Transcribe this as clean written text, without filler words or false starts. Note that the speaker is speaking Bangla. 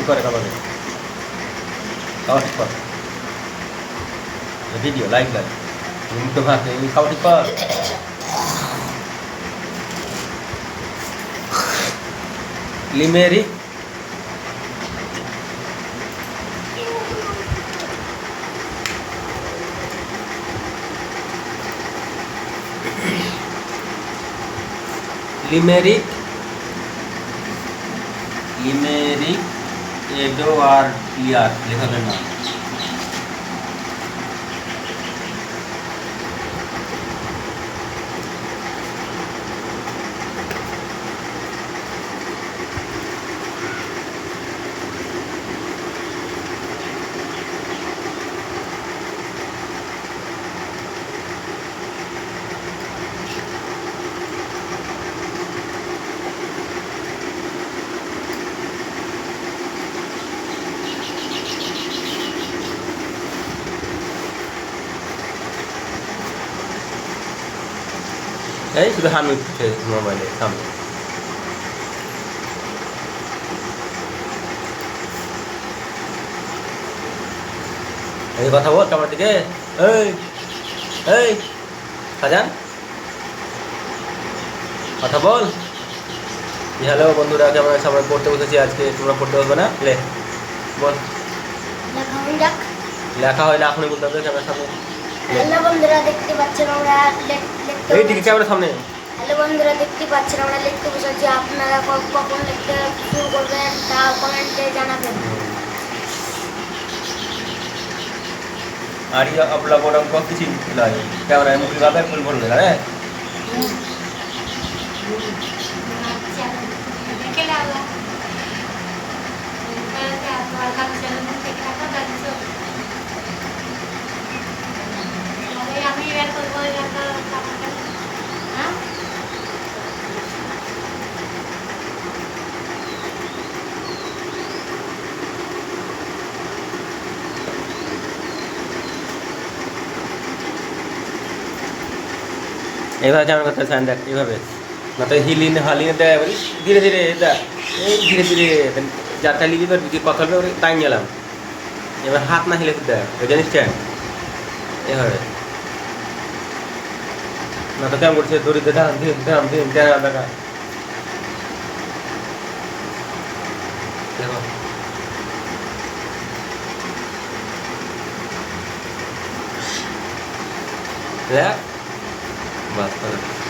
ঠিক করে খাবার খাওয়া ঠিক কর ভিডিও লাইক লাইক তো ভাত খাওয়া ঠিক কর লিমেরিক লিমেরিক লিমেরিক এডওয়ার্ড ইয়ার লেখকের নাম এই শুধু হামি উঠছে মোবাইলে সামনে এই কথা বল ক্যামেরার দিকে এই এই সাজান কথা বল হ্যালো বন্ধুরা কেমন আছে আমরা পড়তে বসেছি আজকে তোমরা পড়তে বসবে না লে বল লেখা হয় না এখনই বলতে হবে ক্যামেরার সামনে হ্যালো বন্ধুরা দেখতে পাচ্ছেন আমরা এই দিকে ক্যামেরার সামনে হ্যালো বন্ধুরা দেখতে পাচ্ছেন আমরা লিখতে বসেছি আপনারা কখন লিখতে শুরু করবেন তা কমেন্টে জানাবেন আর ये अपना बोर्ड को किसी लाई कैमरा है मुझे बात है फुल बोल रहा है এইভাবে কেমন করতে চান দেখ এইভাবে না তো হিলিন হালিনে দেয় ধীরে ধীরে দেখ এই ধীরে ধীরে যারটা লিখি তোর কথা বলবে টাইম গেলাম এবার হাত না হিলে দেখ ওই জানিস কেন এভাবে না তো কেমন করছে দড়িতে ধান ধিম ধাম ধিম দেখা দেখা দেখো দেখ বাস